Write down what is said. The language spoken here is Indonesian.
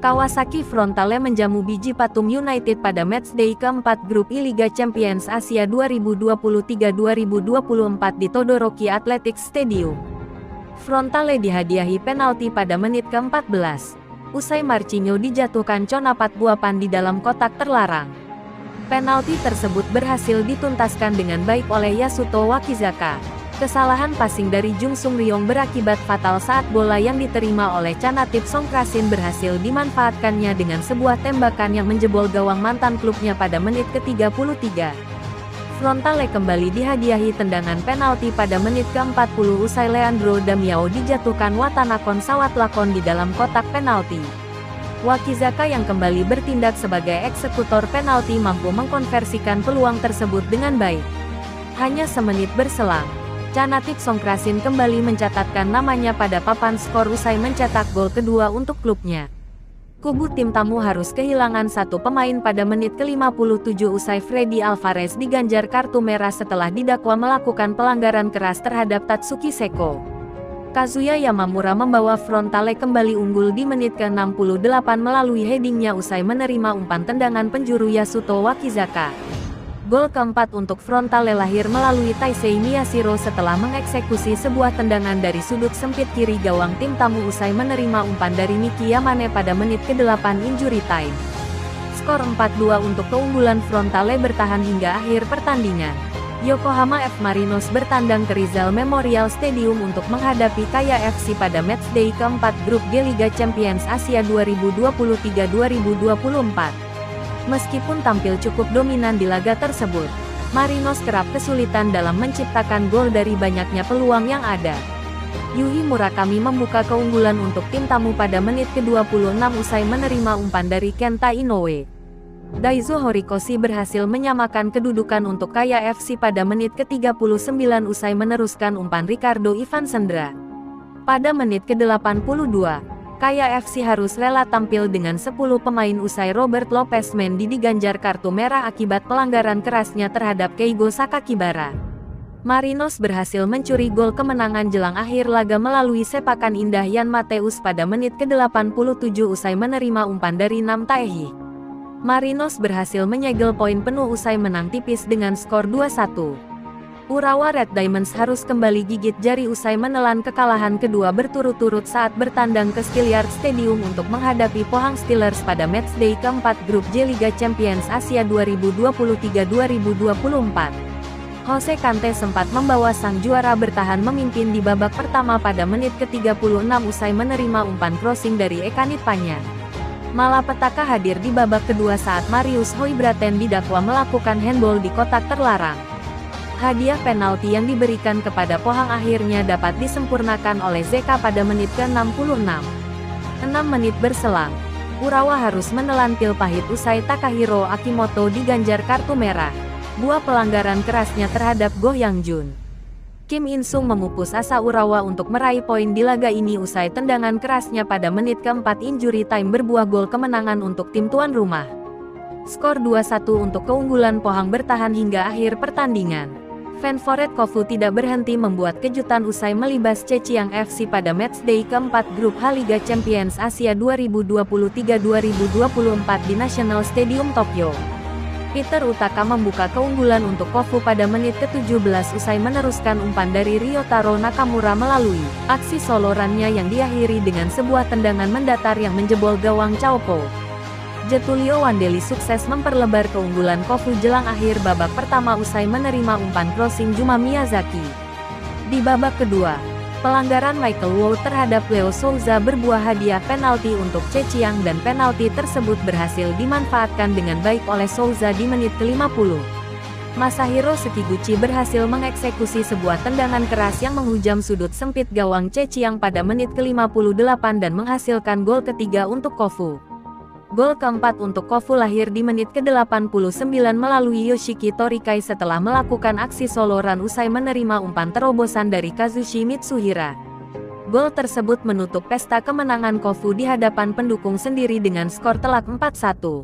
Kawasaki Frontale menjamu biji Patum United pada matchday keempat Grup I Liga Champions Asia 2023-2024 di Todoroki Athletics Stadium. Frontale dihadiahi penalti pada menit ke-14. Usai Marcinho dijatuhkan Conapat Buapan di dalam kotak terlarang. Penalti tersebut berhasil dituntaskan dengan baik oleh Yasuto Wakizaka. Kesalahan passing dari Jung Sung Ryong berakibat fatal saat bola yang diterima oleh Chanatip Songkrasin berhasil dimanfaatkannya dengan sebuah tembakan yang menjebol gawang mantan klubnya pada menit ke-33. Frontale kembali dihadiahi tendangan penalti pada menit ke-40 usai Leandro Damiao dijatuhkan Watanakon Sawatlakon di dalam kotak penalti. Wakizaka yang kembali bertindak sebagai eksekutor penalti mampu mengkonversikan peluang tersebut dengan baik. Hanya semenit berselang, Chanatip Songkrasin kembali mencatatkan namanya pada papan skor usai mencetak gol kedua untuk klubnya. Kubu tim tamu harus kehilangan satu pemain pada menit ke-57 usai Freddy Alvarez diganjar kartu merah setelah didakwa melakukan pelanggaran keras terhadap Tatsuki Seko. Kazuya Yamamura membawa Frontale kembali unggul di menit ke-68 melalui headingnya usai menerima umpan tendangan penjuru Yasuto Wakizaka. Gol keempat untuk Frontale lahir melalui Taisei Miyashiro setelah mengeksekusi sebuah tendangan dari sudut sempit kiri gawang tim tamu usai menerima umpan dari Miki Yamane pada menit ke-8 injury time. Skor 4-2 untuk keunggulan Frontale bertahan hingga akhir pertandingan. Yokohama F. Marinos bertandang ke Rizal Memorial Stadium untuk menghadapi Kaya FC pada matchday keempat Grup G Liga Champions Asia 2023-2024. Meskipun tampil cukup dominan di laga tersebut, Marinos kerap kesulitan dalam menciptakan gol dari banyaknya peluang yang ada. Yuhi Murakami membuka keunggulan untuk tim tamu pada menit ke-26 usai menerima umpan dari Kenta Inoue. Daizo Horikoshi berhasil menyamakan kedudukan untuk Kaya FC pada menit ke-39 usai meneruskan umpan Ricardo Ivan Sendra. Pada menit ke-82, Kaya FC harus rela tampil dengan 10 pemain usai Robert Lopez Mendy diganjar kartu merah akibat pelanggaran kerasnya terhadap Keigo Sakakibara. Marinos berhasil mencuri gol kemenangan jelang akhir laga melalui sepakan indah Yan Mateus pada menit ke-87 usai menerima umpan dari Nam Taehi. Marinos berhasil menyegel poin penuh usai menang tipis dengan skor 2-1. Urawa Red Diamonds harus kembali gigit jari usai menelan kekalahan kedua berturut-turut saat bertandang ke Skilyard Stadium untuk menghadapi Pohang Steelers pada matchday keempat Grup J Liga Champions Asia 2023-2024. Jose Kante sempat membawa sang juara bertahan memimpin di babak pertama pada menit ke-36 usai menerima umpan crossing dari Ekanit Panya. Malapetaka hadir di babak kedua saat Marius Hoibraten didakwa melakukan handball di kotak terlarang. Hadiah penalti yang diberikan kepada Pohang akhirnya dapat disempurnakan oleh Zeka pada menit ke-66. 6 menit berselang, Urawa harus menelan pil pahit usai Takahiro Akimoto diganjar kartu merah. Buah pelanggaran kerasnya terhadap Goh Yang Jun. Kim In-sung memupus asa Urawa untuk meraih poin di laga ini usai tendangan kerasnya pada menit ke-4 injury time berbuah gol kemenangan untuk tim tuan rumah. Skor 2-1 untuk keunggulan Pohang bertahan hingga akhir pertandingan. Fanforet Kofu tidak berhenti membuat kejutan usai melibas Zhejiang FC pada matchday keempat Grup H Liga Champions Asia 2023-2024 di National Stadium Tokyo. Peter Utaka membuka keunggulan untuk Kofu pada menit ke-17 usai meneruskan umpan dari Ryotaro Nakamura melalui aksi solo run-nya yang diakhiri dengan sebuah tendangan mendatar yang menjebol gawang Chaopo. Getulio Wandeli sukses memperlebar keunggulan Kofu jelang akhir babak pertama usai menerima umpan crossing Juma Miyazaki. Di babak kedua, pelanggaran Michael Wu terhadap Leo Souza berbuah hadiah penalti untuk Zhejiang dan penalti tersebut berhasil dimanfaatkan dengan baik oleh Souza di menit ke-50. Masahiro Sekiguchi berhasil mengeksekusi sebuah tendangan keras yang menghujam sudut sempit gawang Zhejiang pada menit ke-58 dan menghasilkan gol ketiga untuk Kofu. Gol keempat untuk Kofu lahir di menit ke-89 melalui Yoshiki Torikai setelah melakukan aksi solo run usai menerima umpan terobosan dari Kazushi Mitsuhira. Gol tersebut menutup pesta kemenangan Kofu di hadapan pendukung sendiri dengan skor telak 4-1.